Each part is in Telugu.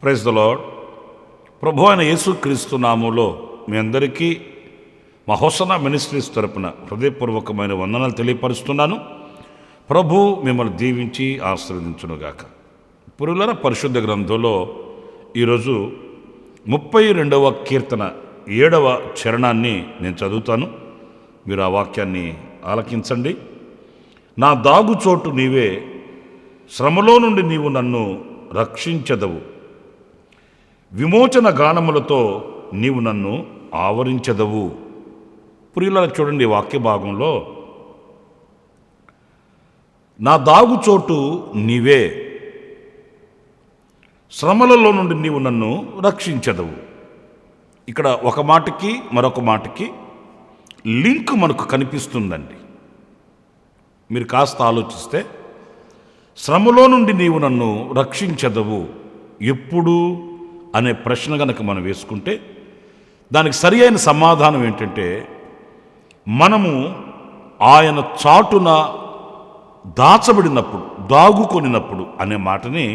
Praise the lord. ప్రభు అయిన యేసుక్రీస్తు నామములో మీ అందరికీ మా హోసన్నా మినిస్ట్రీస్ తరపున హృదయపూర్వకమైన వందనాలు తెలియపరుస్తున్నాను. ప్రభు మిమ్మల్ని దీవించి ఆశీర్వదించునుగాక. పురులర పరిశుద్ధ గ్రంథంలో ఈరోజు 32వ కీర్తన 7వ చరణాన్ని నేను చదువుతాను. మీరు ఆ వాక్యాన్ని ఆలకించండి. నా దాగుచోటు నీవే, శ్రమలో నుండి నీవు నన్ను రక్షించెదవు, విమోచన గానములతో నీవు నన్ను ఆవరించెదవు. ప్రియులారా చూడండి, వాక్య భాగంలో నా దాగుచోటు నీవే, శ్రమలలో నుండి నీవు నన్ను రక్షించెదవు. ఇక్కడ ఒక మాటకి మరొక మాటకి లింక్ మనకు కనిపిస్తుందండి. మీరు కాస్త ఆలోచిస్తే, శ్రమలో నుండి నీవు నన్ను రక్షించెదవు ఎప్పుడు అనే ప్రశ్న కనుక మనం వేసుకుంటే దానికి సరి అయిన సమాధానం ఏంటంటే, మనము ఆయన చాటున దాచబడినప్పుడు, దాగుకొనినప్పుడు అనే మాటని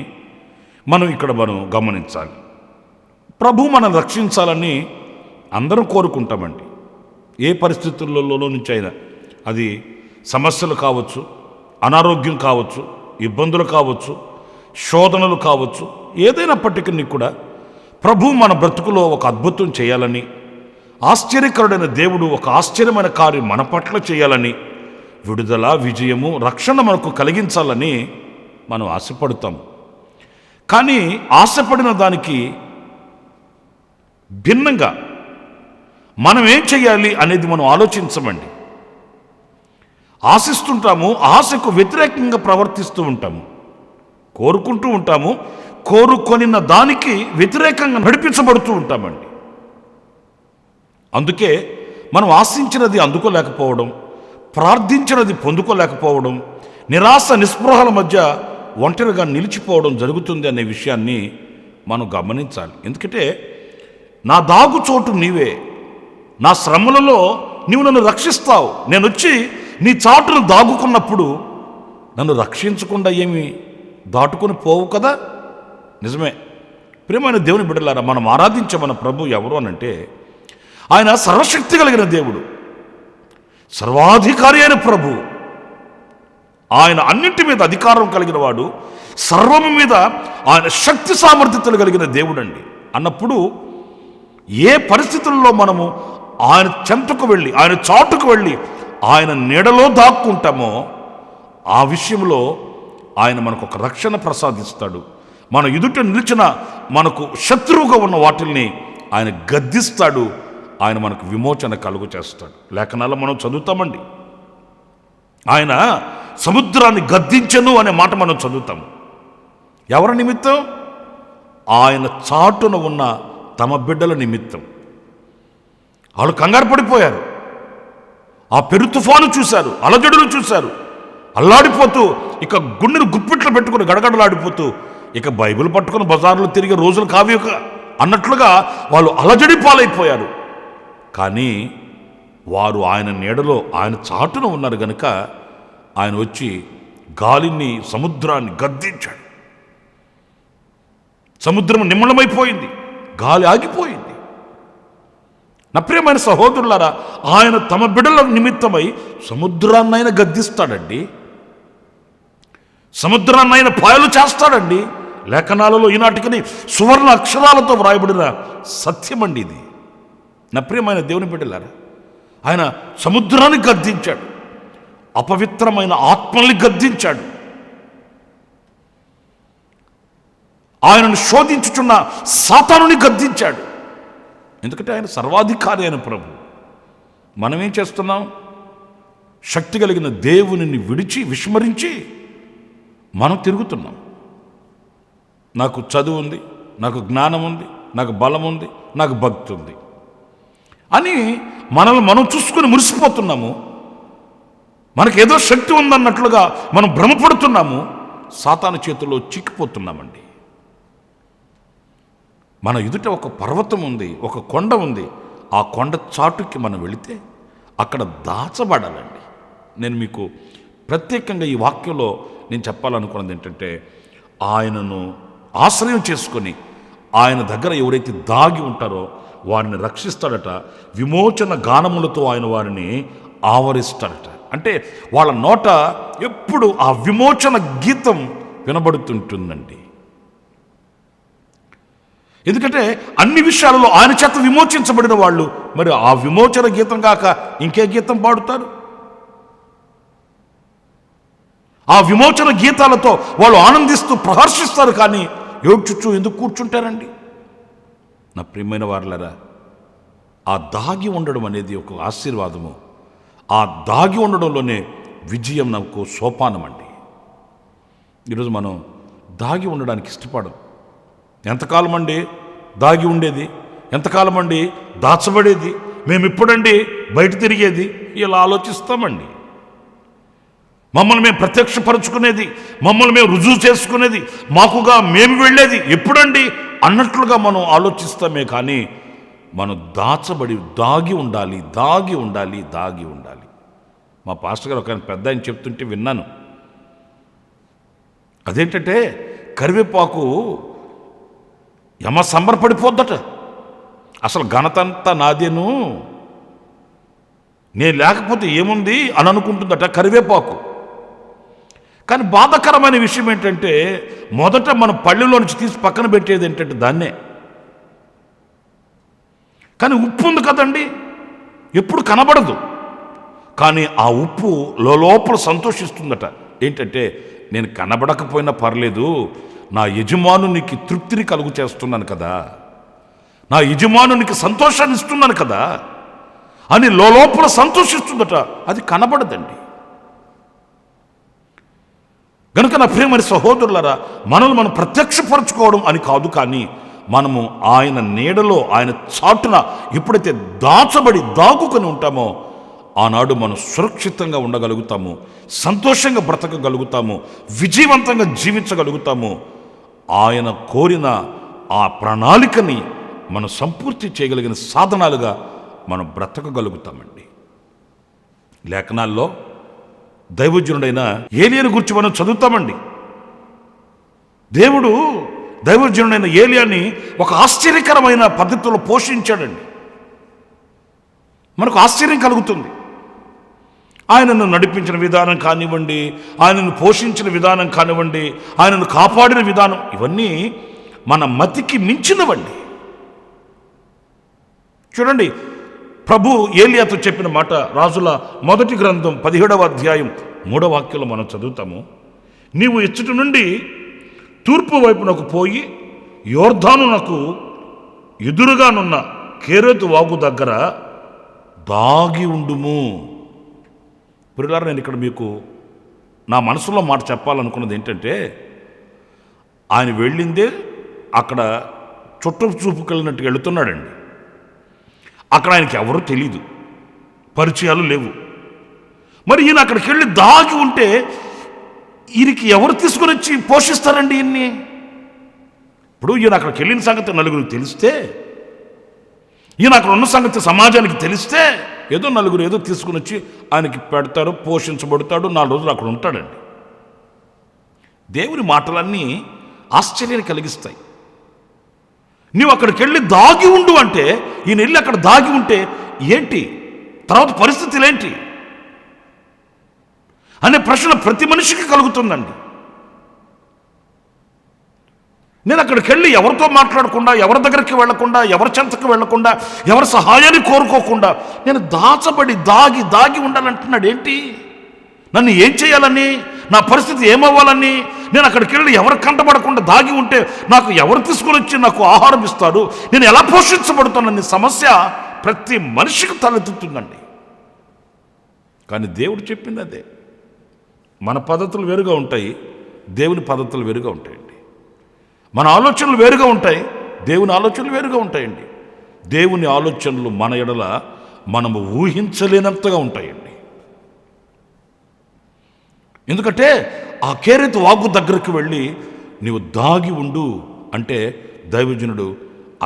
మనం గమనించాలి. ప్రభు మనం రక్షించాలని అందరం కోరుకుంటామండి. ఏ పరిస్థితులలో నుంచి అయినా, అది సమస్యలు కావచ్చు, అనారోగ్యం కావచ్చు, ఇబ్బందులు కావచ్చు, శోధనలు కావచ్చు, ఏదైనప్పటికీ కూడా ప్రభు మన బ్రతుకులో ఒక అద్భుతం చేయాలని, ఆశ్చర్యకరుడైన దేవుడు ఒక ఆశ్చర్యమైన కార్యం మన పట్ల చేయాలని, విడుదల, విజయము, రక్షణ మనకు కలిగించాలని మనం ఆశపడతాం. కానీ ఆశపడిన దానికి భిన్నంగా మనం ఏం చేయాలి అనేది మనం ఆలోచించమండి. ఆశిస్తుంటాము, ఆశకు వ్యతిరేకంగా ప్రవర్తిస్తూ ఉంటాము, కోరుకుంటూ ఉంటాము, కోరుకొనిన దానికి వ్యతిరేకంగా నడిపించబడుతూ ఉంటామండి. అందుకే మనం ఆశించినది అందుకోలేకపోవడం, ప్రార్థించినది పొందుకోలేకపోవడం, నిరాశ నిస్పృహల మధ్య ఒంటరిగా నిలిచిపోవడం జరుగుతుంది అనే విషయాన్ని మనం గమనించాలి. ఎందుకంటే నా దాగుచోటు నీవే, నా శ్రమలలో నీవు నన్ను రక్షిస్తావు. నేను వచ్చి నీ చాటును దాగుకున్నప్పుడు నన్ను రక్షించకుండా ఏమి దాటుకొని పోవు కదా. నిజమే. ప్రియమైన దేవుని బిడ్డలారా, మనం ఆరాధించే మన ప్రభు ఎవరు అనంటే, ఆయన సర్వశక్తి కలిగిన దేవుడు, సర్వాధికారి అయిన ప్రభు. ఆయన అన్నింటి మీద అధికారం కలిగిన వాడు, సర్వము మీద ఆయన శక్తి సామర్థ్యతలు కలిగిన దేవుడు అండి. అన్నప్పుడు ఏ పరిస్థితుల్లో మనము ఆయన చెంతకు వెళ్ళి, ఆయన చాటుకు వెళ్ళి, ఆయన నీడలో దాక్కుంటామో ఆ విషయంలో ఆయన మనకు ఒక రక్షణ ప్రసాదిస్తాడు. మన ఎదుట నిలిచిన మనకు శత్రువుగా ఉన్న వాటిల్ని ఆయన గద్దిస్తాడు. ఆయన మనకు విమోచన కలుగు చేస్తాడు. లేఖనాల్లో మనం చదువుతామండి, ఆయన సముద్రాన్ని గద్దించెను అనే మాట మనం చదువుతాం. ఎవరి నిమిత్తం? ఆయన చాటున ఉన్న తమ బిడ్డల నిమిత్తం. వాళ్ళు కంగారు పడిపోయారు. ఆ పెరు తుఫాను చూశారు, అలజడులు చూశారు, అల్లాడిపోతూ, ఇక గుండెను గుప్పిట్లు పెట్టుకుని గడగడలాడిపోతూ, ఇక బైబిల్ పట్టుకుని బజార్లో తిరిగే రోజులు కావి అన్నట్లుగా వాళ్ళు అలజడి పాలైపోయారు. కానీ వారు ఆయన నీడలో, ఆయన చాటున ఉన్నారు గనుక ఆయన వచ్చి గాలిని, సముద్రాన్ని గద్దించాడు. సముద్రం నిమ్మళమైపోయింది, గాలి ఆగిపోయింది. నా ప్రియమైన సహోదరులారా, ఆయన తమ బిడ్డల నిమిత్తమై సముద్రాన్నైనా గద్దిస్తాడండి, సముద్రాన్నైనా పాయలు చేస్తాడండి. లేఖనాలలో ఈనాటికి సువర్ణ అక్షరాలతో వ్రాయబడిన సత్యమండి ఇది. నా ప్రియమైన దేవుని బిడ్డలారా, ఆయన సముద్రాన్ని గద్దించాడు, అపవిత్రమైన ఆత్మల్ని గద్దించాడు, ఆయనను శోధించుచున్న సాతానుని గద్దించాడు. ఎందుకంటే ఆయన సర్వాధికారి అయిన ప్రభు. మనమేం చేస్తున్నాం? శక్తి కలిగిన దేవునిని విడిచి, విస్మరించి మనం తిరుగుతున్నాం. నాకు చదువు ఉంది, నాకు జ్ఞానం ఉంది, నాకు బలం ఉంది, నాకు భక్తి ఉంది అని మనల్ని మనం చూసుకుని మురిసిపోతున్నాము. మనకేదో శక్తి ఉందన్నట్లుగా మనం భ్రమపడుతున్నాము. సాతాను చేతుల్లో చిక్కిపోతున్నామండి. మన ఎదుట ఒక పర్వతం ఉంది, ఒక కొండ ఉంది. ఆ కొండ చాటుకి మనం వెళితే అక్కడ దాచబడాలండి. నేను మీకు ప్రత్యేకంగా ఈ వాక్యంలో నేను చెప్పాలనుకున్నది ఏంటంటే, ఆయనను ఆశ్రయం చేసుకొని ఆయన దగ్గర ఎవరైతే దాగి ఉంటారో వారిని రక్షిస్తాడట. విమోచన గానములతో ఆయన వారిని ఆవరిస్తాడట. అంటే వాళ్ళ నోట ఎప్పుడు ఆ విమోచన గీతం వినబడుతుంటుందండి. ఎందుకంటే అన్ని విషయాలలో ఆయన చేత విమోచించబడిన వాళ్ళు మరి ఆ విమోచన గీతం కాక ఇంకే గీతం పాడుతారు? ఆ విమోచన గీతాలతో వాళ్ళు ఆనందిస్తూ ప్రహర్షిస్తారు, కానీ ఏడ్చుచూ ఎందుకు కూర్చుంటారండి? నా ప్రియమైన వారలారా, ఆ దాగి ఉండడం అనేది ఒక ఆశీర్వాదము. ఆ దాగి ఉండడంలోనే విజయం నాకు సోపానం అండి. ఈరోజు మనం దాగి ఉండడానికి ఇష్టపడం. ఎంతకాలం అండి దాగి ఉండేది? ఎంతకాలం అండి దాచబడేది? మేము ఇప్పుడండి బయట తిరిగేది? ఇలా ఆలోచిస్తామండి. మమ్మల్ని మేము ప్రత్యక్షపరుచుకునేది, మమ్మల్ని మేము రుజువు చేసుకునేది, మాకుగా మేము వెళ్ళేది ఎప్పుడండి అన్నట్లుగా మనం ఆలోచిస్తామే. కానీ మనం దాగి ఉండాలి, దాగి ఉండాలి, దాగి ఉండాలి. మా పాస్టర్ గారు ఒక పెద్ద ఆయన చెప్తుంటే విన్నాను. అదేంటంటే కరివేపాకు సంబరపడిపోద్దట. అసలు ఘనతంతా నాదేను, నేను లేకపోతే ఏముంది అని అనుకుంటుందట కరివేపాకు. కానీ బాధాకరమైన విషయం ఏంటంటే మొదట మన పళ్ళెలో నుంచి తీసి పక్కన పెట్టేది ఏంటంటే దాన్నే. కానీ ఉప్పు ఉంది కదండి, ఎప్పుడు కనబడదు, కానీ ఆ ఉప్పు లోపల సంతోషిస్తుందట. ఏంటంటే నేను కనబడకపోయినా పర్లేదు, నా యజమానునికి తృప్తిని కలుగు చేస్తున్నాను కదా, నా యజమానునికి సంతోషాన్ని ఇస్తున్నాను కదా అని లోపల సంతోషిస్తుందట. అది కనబడదండి. కనుక నా ప్రియమైన సహోదరులారా, మనల్ని మనం ప్రత్యక్షపరచుకోవడం అని కాదు, కానీ మనము ఆయన నీడలో, ఆయన చాటున ఎప్పుడైతే దాగుకొని ఉంటామో ఆనాడు మనం సురక్షితంగా ఉండగలుగుతాము, సంతోషంగా బ్రతకగలుగుతాము, విజయవంతంగా జీవించగలుగుతాము. ఆయన కోరిన ఆ ప్రణాళికని మనం సంపూర్తి చేయగలిగిన సాధనాలుగా మనం బ్రతకగలుగుతామండి. లేఖనాల్లో దైవజనుడైన ఏలియాని గురించి మనం చదువుతామండి. దేవుడు దైవజనుడైన ఏలియాని ఒక ఆశ్చర్యకరమైన పద్ధతిలో పోషించాడండి. మనకు ఆశ్చర్యం కలుగుతుంది. ఆయనను నడిపించిన విధానం కానివ్వండి, ఆయనను పోషించిన విధానం కానివ్వండి, ఆయనను కాపాడిన విధానం, ఇవన్నీ మన మతికి మించినవండి. చూడండి, ప్రభు ఏలియాతో చెప్పిన మాట రాజుల మొదటి గ్రంథం 17వ అధ్యాయం 3వ వాక్యంలో మనం చదువుతాము. నీవు ఇచ్చటి నుండి తూర్పు వైపునకు పోయి యోర్దానునకు ఎదురుగానున్న కేరేతు వాగు దగ్గర దాగి ఉండుము. పురిగారు, నేను ఇక్కడ మీకు నా మనసులో మాట చెప్పాలనుకున్నది ఏంటంటే, ఆయన వెళ్ళిందే అక్కడ చుట్టూ చూపుకెళ్ళినట్టు వెళుతున్నాడండి. అక్కడ ఆయనకి ఎవరూ తెలీదు, పరిచయాలు లేవు. మరి ఈయన అక్కడికి వెళ్ళి దాగి ఉంటే ఈయనకి ఎవరు తీసుకొని వచ్చి పోషిస్తారండి ఈయన్ని? ఇప్పుడు ఈయన అక్కడికి వెళ్ళిన సంగతి నలుగురికి తెలిస్తే, ఈయన అక్కడ ఉన్న సంగతి సమాజానికి తెలిస్తే, ఏదో నలుగురు ఏదో తీసుకుని వచ్చి ఆయనకి పెడతారు, పోషించబడతాడు, 4 రోజులు అక్కడ ఉంటాడండి. దేవుని మాటలన్నీ ఆశ్చర్యాన్ని కలిగిస్తాయి. నీవు అక్కడికి వెళ్ళి దాగి ఉండు అంటే, ఈయన వెళ్ళి అక్కడ దాగి ఉంటే ఏంటి తర్వాత పరిస్థితులు ఏంటి అనే ప్రశ్న ప్రతి మనిషికి కలుగుతుందండి. నేను అక్కడికి వెళ్ళి ఎవరితో మాట్లాడకుండా, ఎవరి దగ్గరికి వెళ్లకుండా, ఎవరి చెంతకు వెళ్లకుండా, ఎవరి సహాయాన్ని కోరుకోకుండా నేను దాగి ఉండాలంటున్నాడు. ఏంటి? నన్ను ఏం చేయాలని, నా పరిస్థితి ఏమవ్వాలని? నేను అక్కడికి వెళ్ళి ఎవరు కంటపడకుండా దాగి ఉంటే నాకు ఎవరు తీసుకొని వచ్చి నాకు ఆహారం ఇస్తారు, నేను ఎలా పోషించబడుతానని సమస్య ప్రతి మనిషికి తలెత్తుతుందండి. కానీ దేవుడు చెప్పింది అదే. మన పద్ధతులు వేరుగా ఉంటాయి, దేవుని పద్ధతులు వేరుగా ఉంటాయండి. మన ఆలోచనలు వేరుగా ఉంటాయి, దేవుని ఆలోచనలు వేరుగా ఉంటాయండి. దేవుని ఆలోచనలు మన ఎడల మనము ఊహించలేనంతగా ఉంటాయండి. ఎందుకంటే ఆ కేరేతు వాగు దగ్గరికి వెళ్ళి నీవు దాగి ఉండు అంటే దైవజనుడు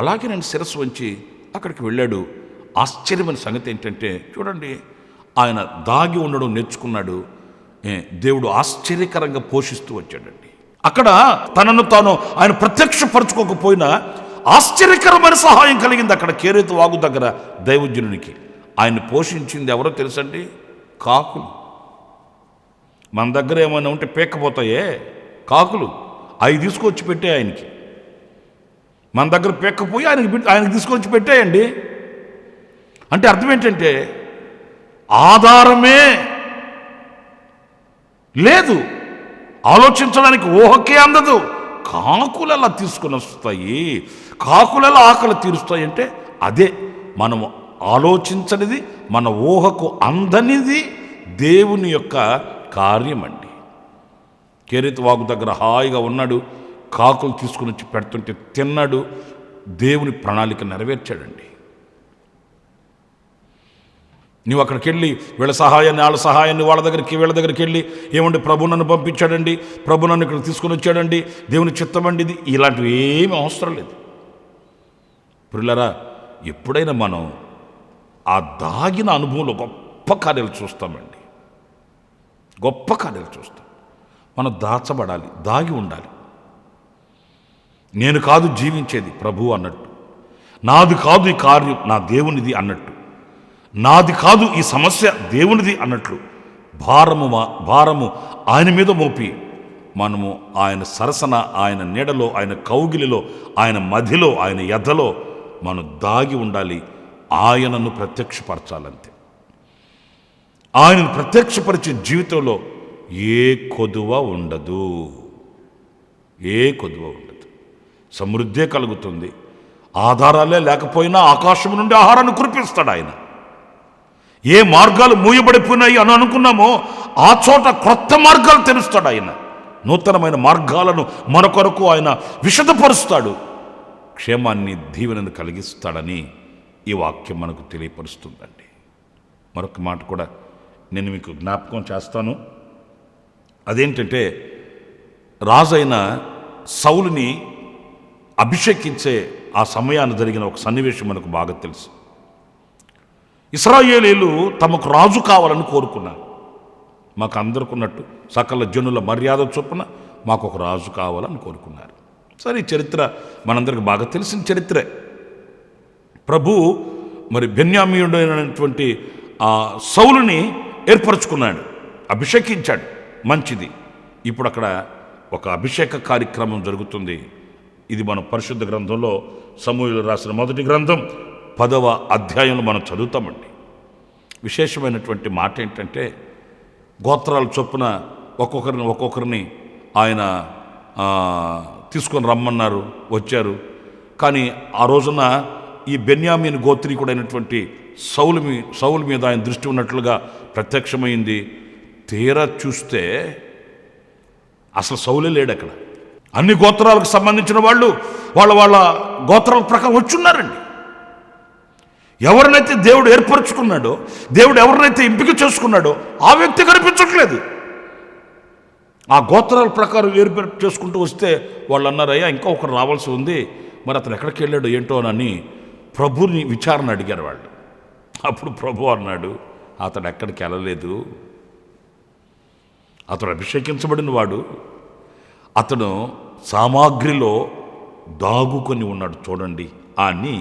అలాగే నేను శిరస్సు వంచి అక్కడికి వెళ్ళాడు. ఆశ్చర్యమైన సంగతి ఏంటంటే చూడండి, ఆయన దాగి ఉండడం నేర్చుకున్నాడు. దేవుడు ఆశ్చర్యకరంగా పోషిస్తూ వచ్చాడండి. అక్కడ తనను తాను ఆయన ప్రత్యక్షపరచుకోకపోయినా ఆశ్చర్యకరమైన సహాయం కలిగింది అక్కడ కేరేతు వాగు దగ్గర దైవజనునికి. ఆయన్ని పోషించింది ఎవరో తెలుసండి? కాకులు. మన దగ్గర ఏమైనా ఉంటే పేక్కపోతాయే కాకులు, అవి తీసుకొచ్చి పెట్టే ఆయనకి. మన దగ్గర పేక్కపోయి ఆయనకి తీసుకొచ్చి పెట్టేయండి. అంటే అర్థం ఏంటంటే ఆధారమే లేదు, ఆలోచించడానికి ఊహకే అందదు. కాకులలా తీసుకుని వస్తాయి, కాకులలా ఆకలి తీరుస్తాయి. అంటే అదే మనము ఆలోచించనిది, మన ఊహకు అందనిది దేవుని యొక్క కార్యం అండి. కేరేతు వాగు దగ్గర హాయిగా ఉన్నాడు, కాకులు తీసుకుని వచ్చి పెడుతుంటే తిన్నాడు, దేవుని ప్రణాళిక నెరవేర్చాడండి. నువ్వు అక్కడికి వెళ్ళి వీళ్ళ సహాయాన్ని వాళ్ళ సహాయాన్ని వాళ్ళ దగ్గరికి వీళ్ళ దగ్గరికి వెళ్ళి ఏమండి ప్రభు నన్ను పంపించాడండి, ప్రభు నన్ను ఇక్కడ తీసుకుని వచ్చాడండి, దేవుని చిత్తమండి ఇది, ఇలాంటివి ఏమీ అవసరం లేదు. పిల్లరా, ఎప్పుడైనా మనం ఆ దాగిన అనుభవంలో గొప్ప కార్యాలు చూస్తామండి, గొప్ప కార్యాలు చూస్తాం. మనం దాచబడాలి, దాగి ఉండాలి. నేను కాదు జీవించేది ప్రభు అన్నట్టు, నాది కాదు ఈ కార్యం నా దేవునిది అన్నట్టు, నాది కాదు ఈ సమస్య దేవునిది అన్నట్లు భారము ఆయన మీద మోపి మనము ఆయన సరసన, ఆయన నీడలో, ఆయన కౌగిలిలో, ఆయన మదిలో, ఆయన ఎదలో మనం దాగి ఉండాలి. ఆయనను ప్రత్యక్షపరచాలంతే. ఆయనను ప్రత్యక్షపరిచే జీవితంలో ఏ కొదువ ఉండదు, ఏ కొదువ ఉండదు. సమృద్ధే కలుగుతుంది. ఆధారాలే లేకపోయినా ఆకాశం నుండి ఆహారాన్ని కురిపిస్తాడు ఆయన. ఏ మార్గాలు మూయబడిపోయినాయి అని అనుకున్నామో ఆ చోట క్రొత్త మార్గాలు తెరుస్తాడు ఆయన. నూతనమైన మార్గాలను మన కొరకు ఆయన విశదపరుస్తాడు. క్షేమాన్ని, దీవెనను కలిగిస్తాడని ఈ వాక్యం మనకు తెలియపరుస్తుందండి. మరొక మాట కూడా నేను మీకు జ్ఞాపకం చేస్తాను. అదేంటంటే రాజైన సౌలుని అభిషేకించే ఆ సమయాన్ని జరిగిన ఒక సన్నివేశం మనకు బాగా తెలుసు. ఇశ్రాయేలీయులు తమకు రాజు కావాలని కోరుకున్నారు. మాకు అందరికున్నట్టు సకల జనుల మర్యాద చొప్పున మాకు ఒక రాజు కావాలని కోరుకున్నారు. సరే, ఈ చరిత్ర మనందరికి బాగా తెలిసిన చరిత్రే. ప్రభు మరి బెన్యామీయుడైనటువంటి ఆ సౌలుని ఏర్పరచుకున్నాడు, అభిషేకించాడు. మంచిది. ఇప్పుడు అక్కడ ఒక అభిషేక కార్యక్రమం జరుగుతుంది. ఇది మన పరిశుద్ధ గ్రంథంలో సమూయేలు రాసిన మొదటి గ్రంథం 10వ అధ్యాయంలో మనం చదువుతామండి. విశేషమైనటువంటి మాట ఏంటంటే గోత్రాల చొప్పున ఒక్కొక్కరిని ఆయన తీసుకొని రమ్మన్నారు, వచ్చారు. కానీ ఆ రోజున ఈ బెన్యామీను గోత్రీకుడైనటువంటి సౌలు మీద ఆయన దృష్టి ఉన్నట్లుగా ప్రత్యక్షమైంది. తీరా చూస్తే అసలు సౌలే లేడు అక్కడ. అన్ని గోత్రాలకు సంబంధించిన వాళ్ళు వాళ్ళ గోత్రాల ప్రకారం వచ్చున్నారండి. ఎవరినైతే దేవుడు ఏర్పరచుకున్నాడో, దేవుడు ఎవరినైతే ఎంపిక చేసుకున్నాడో ఆ వ్యక్తి కనిపించట్లేదు. ఆ గోత్రాల ప్రకారం ఏర్పాటు చేసుకుంటూ వస్తే వాళ్ళు అన్నారయ్యా ఇంకా ఒకరు రావాల్సి ఉంది, మరి అతను ఎక్కడికి వెళ్ళాడు ఏంటో అని ప్రభుని విచారణ అడిగారు వాళ్ళు. అప్పుడు ప్రభు అన్నాడు, అతడు ఎక్కడికి వెళ్ళలేదు, అతడు అభిషేకించబడిన వాడు, అతను సామాగ్రిలో దాగుకొని ఉన్నాడు చూడండి అని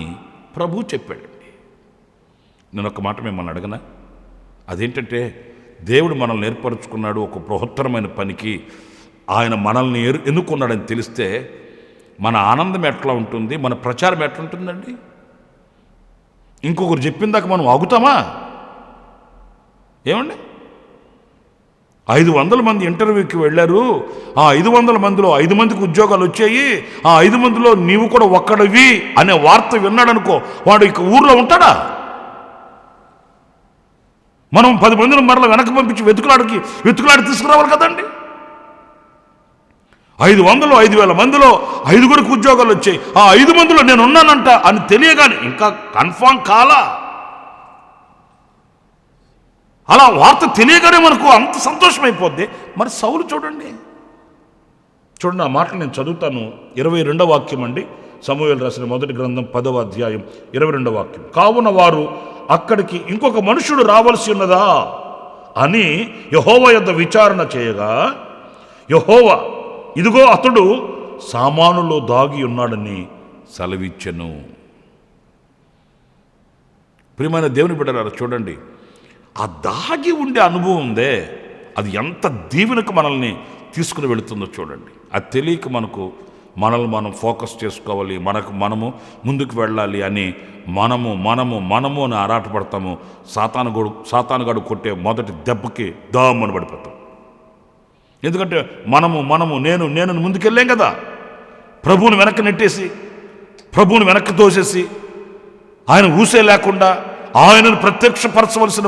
ప్రభు చెప్పాడండి. నేను ఒక మాట మిమ్మల్ని అడగనా? అదేంటంటే దేవుడు మనల్ని ఏర్పరచుకున్నాడు ఒక బృహత్తరమైన పనికి. ఆయన మనల్ని ఎన్నుకున్నాడని తెలిస్తే మన ఆనందం ఎట్లా ఉంటుంది, మన ప్రచారం ఎట్లా ఉంటుందండి? ఇంకొకరు చెప్పిందాక మనం ఆగుతామా? ఏమండి, 500 మంది ఇంటర్వ్యూకి వెళ్ళారు, ఆ 500 మందిలో 5 మందికి ఉద్యోగాలు వచ్చాయి, ఆ 5 మందిలో నీవు కూడా ఒక్కడివి అనే వార్త విన్నాడనుకో, వాడు ఇక ఊర్లో ఉంటాడా? మనం 10 మందిని మరలా వెనక్కి పంపించి వెతుకులాడి తీసుకురావాలి కదండి. 500 5,000 మందిలో 5గురికి ఉద్యోగాలు వచ్చాయి, ఆ 5 మందిలో నేను ఉన్నానంట అని తెలియగానే ఇంకా కన్ఫామ్ కాలా. అలా వార్త తెలియగానే మనకు అంత సంతోషమైపోద్ది. మరి సౌలు చూడండి ఆ మాటలు నేను చదువుతాను. 22వ వాక్యం అండి, సమూయేలు రాసిన మొదటి గ్రంథం 10వ అధ్యాయం 22వ వాక్యం. కావున వారు అక్కడికి ఇంకొక మనుషుడు రావాల్సి ఉన్నదా అని యెహోవా యొద్ద విచారణ చేయగా, యెహోవా ఇదిగో అతడు సామానులో దాగి ఉన్నాడని సెలవిచ్చెను. ప్రియమైన దేవుని బిడ్డలారా, చూడండి, ఆ దాగి ఉండే అనుభవం ఉందే, అది ఎంత దీవెనకు మనల్ని తీసుకుని వెళుతుందో చూడండి. అది తెలియక మనల్ని మనం ఫోకస్ చేసుకోవాలి, మనము ముందుకు వెళ్ళాలి అని మనము అని ఆరాటపడతాము. సాతానుగాడు కొట్టే మొదటి దెబ్బకి దామని పడిపోతాం. ఎందుకంటే మనము నేను ముందుకెళ్ళాం కదా. ప్రభువుని వెనక్కి నెట్టేసి, ప్రభువుని వెనక్కి తోసేసి, ఆయన ఊసే లేకుండా ఆయనను ప్రత్యక్షపరచవలసిన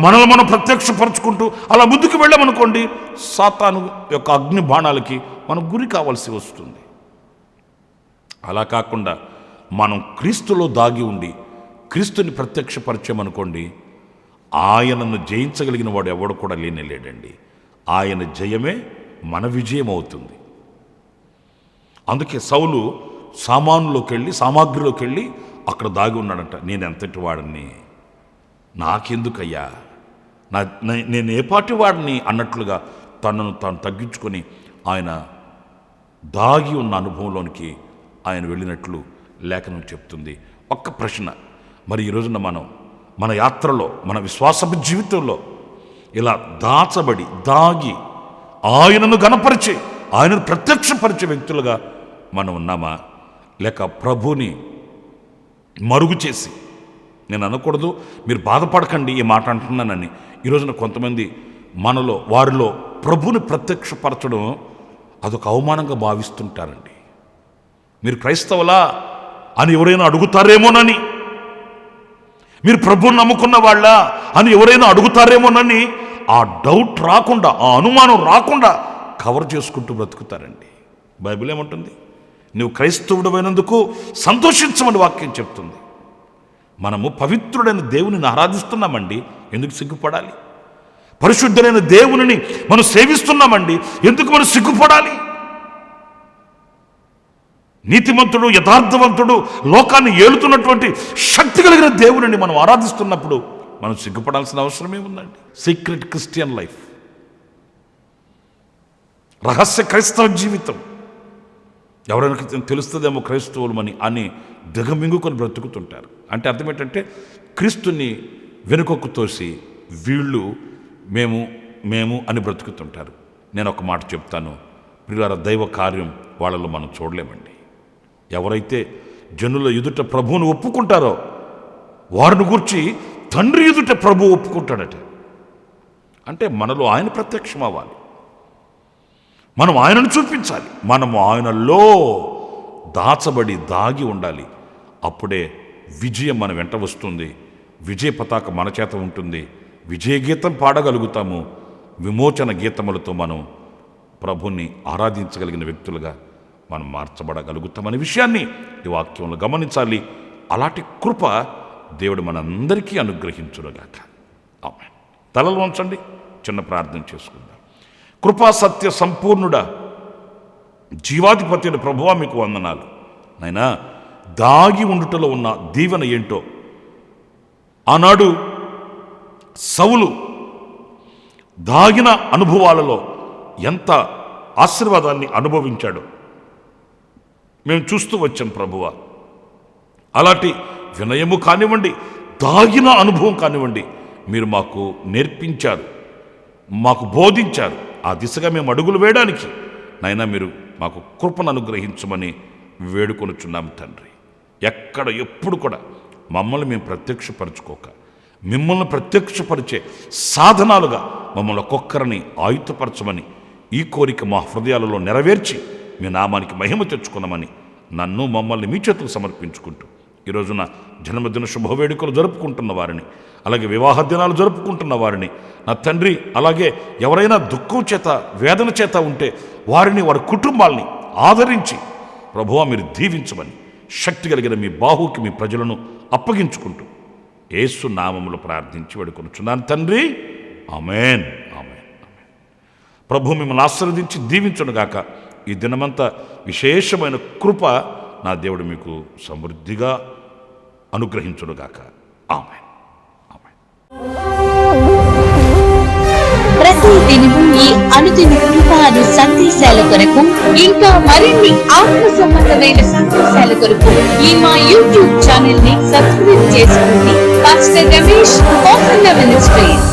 మనల్ని మనం ప్రత్యక్షపరచుకుంటూ అలా ముందుకు వెళ్ళామనుకోండి, సాతాను యొక్క అగ్ని బాణాలకి మనం గురి కావాల్సి వస్తుంది. అలా కాకుండా మనం క్రీస్తులో దాగి ఉండి క్రీస్తుని ప్రత్యక్షపరిచామనుకోండి, ఆయనను జయించగలిగిన వాడు ఎవడు కూడా లేడండి. ఆయన జయమే మన విజయం అవుతుంది. అందుకే సౌలు సామాగ్రిలోకి వెళ్ళి అక్కడ దాగి ఉన్నాడంట. నేను ఎంతటి వాడిని, నాకెందుకయ్యా, నేను ఏ పాటి వాడిని అన్నట్లుగా తనను తాను తగ్గించుకొని ఆయన దాగి ఉన్న అనుభవంలోనికి ఆయన వెళ్ళినట్లు లేఖనం చెప్తుంది. ఒక్క ప్రశ్న, మరి ఈ రోజున మన యాత్రలో, మన విశ్వాసపు జీవితంలో ఇలా దాచబడి దాగి ఆయనను గణపరిచి ఆయనను ప్రత్యక్షపరిచే వ్యక్తులుగా మనం ఉన్నామా, లేక ప్రభుని మరుగు చేసి, నేను అనకూడదు, మీరు బాధపడకండి ఈ మాట అంటున్నానని, ఈరోజున కొంతమంది వారిలో ప్రభుని ప్రత్యక్షపరచడం అదొక అవమానంగా భావిస్తుంటారండి. మీరు క్రైస్తవులా అని ఎవరైనా అడుగుతారేమోనని, మీరు ప్రభుని నమ్ముకున్న వాళ్ళ అని ఎవరైనా అడుగుతారేమోనని ఆ డౌట్ రాకుండా, ఆ అనుమానం రాకుండా కవర్ చేసుకుంటూ బ్రతుకుతారండి. బైబిల్ ఏమంటుంది? నువ్వు క్రైస్తవుడమైనందుకు సంతోషించమని వాక్యం చెప్తుంది. మనము పవిత్రుడైన దేవునిని ఆరాధిస్తున్నామండి, ఎందుకు సిగ్గుపడాలి? పరిశుద్ధుడైన దేవునిని మనం సేవిస్తున్నామండి, ఎందుకు మనం సిగ్గుపడాలి? నీతిమంతుడు, యథార్థవంతుడు, లోకాన్ని ఏలుతున్నటువంటి శక్తి కలిగిన దేవునిని మనం ఆరాధిస్తున్నప్పుడు మనం సిగ్గుపడాల్సిన అవసరమే ఉందండి. సీక్రెట్ క్రిస్టియన్ లైఫ్, రహస్య క్రైస్తవ జీవితం. ఎవరైనా తెలుస్తుందేమో క్రైస్తవులమని అని దిగమింగుకొని బ్రతుకుతుంటారు. అంటే అర్థం ఏంటంటే, క్రీస్తుని వెనుకొక్కు తోసి వీళ్ళు మేము అని బ్రతుకుతుంటారు. నేను ఒక మాట చెప్తాను ప్రియులారా, దైవ కార్యం వాళ్ళలో మనం చూడలేమండి. ఎవరైతే జనుల ఎదుట ప్రభువును ఒప్పుకుంటారో వారిని గూర్చి తండ్రి ఎదుట ప్రభు ఒప్పుకుంటాడట. అంటే మనలో ఆయన ప్రత్యక్షం అవ్వాలి, మనం ఆయనను చూపించాలి, మనము ఆయనలో దాచబడి దాగి ఉండాలి. అప్పుడే విజయం మన వెంట వస్తుంది, విజయ పతాక మన చేత ఉంటుంది, విజయ గీతం పాడగలుగుతాము, విమోచన గీతములతో మనం ప్రభుని ఆరాధించగలిగిన వ్యక్తులుగా మనం మార్చబడగలుగుతామనే విషయాన్ని ఈ వాక్యంలో గమనించాలి. అలాంటి కృప దేవుడు మనందరికీ అనుగ్రహించునుగాక. ఆమేన్. తలలు వంచండి, చిన్న ప్రార్థన చేసుకుందాం. కృపా సత్య సంపూర్ణుడా, జీవాధిపతి అయిన ప్రభువా, మీకు వందనాలు. నాయనా, దాగి ఉండుటలో ఉన్న దీవెన ఏంటో ఆనాడు సౌలు దాగిన అనుభవాలలో ఎంత ఆశీర్వాదాన్ని అనుభవించాడు మేము చూస్తూ వచ్చాం ప్రభువా. అలాంటి వినయము కానివ్వండి, దాగిన అనుభవం కానివ్వండి, మీరు మాకు నేర్పించారు, మాకు బోధించారు. ఆ దిశగా మేము అడుగులు వేయడానికి నాయనా మీరు మాకు కృపను అనుగ్రహించమని వేడుకొనుచున్నాము తండ్రి. ఎప్పుడు కూడా మమ్మల్ని మేము ప్రత్యక్షపరచుకోక, మిమ్మల్ని ప్రత్యక్షపరిచే సాధనాలుగా మమ్మల్ని ఒక్కొక్కరిని ఆయుధపరచమని ఈ కోరిక మా హృదయాలలో నెరవేర్చి మీ నామానికి మహిమ తెచ్చుకున్నామని నన్ను మమ్మల్ని మీ చేతులు సమర్పించుకుంటూ ఈ రోజున జన్మదిన శుభవేడుకలు జరుపుకుంటున్న వారిని, అలాగే వివాహ దినాలు జరుపుకుంటున్న వారిని నా తండ్రి, అలాగే ఎవరైనా దుఃఖం చేత వేదన చేత ఉంటే వారిని, వారి కుటుంబాల్ని ఆదరించి ప్రభువా మీరు దీవించమని శక్తి కలిగిన మీ బాహుకి మీ ప్రజలను అప్పగించుకుంటూ యేసు నామములో ప్రార్థించి వేడుకొనుచున్నాను తండ్రి. ఆమేన్, ఆమేన్, ఆమేన్. ప్రభు మిమ్మల్ని ఆశీర్వదించి దీవించునుగాక. ఈ దినమంతా విశేషమైన కృప నా దేవుడు మీకు సమృద్ధిగా అనుగ్రహించునుగాక. ఆమేన్, ఆమేన్. ప్రతి దినము ఈ అనుదిన కృపాను సందేశాల కొరకు ఇంకా మరిన్ని ఆత్మ సంబంధమైన సందేశాల కొరకు ఈ మా యూట్యూబ్ ఛానల్ ని సబ్స్క్రైబ్ చేసుకోండి. Pastor Ramesh, Kosanna ministries.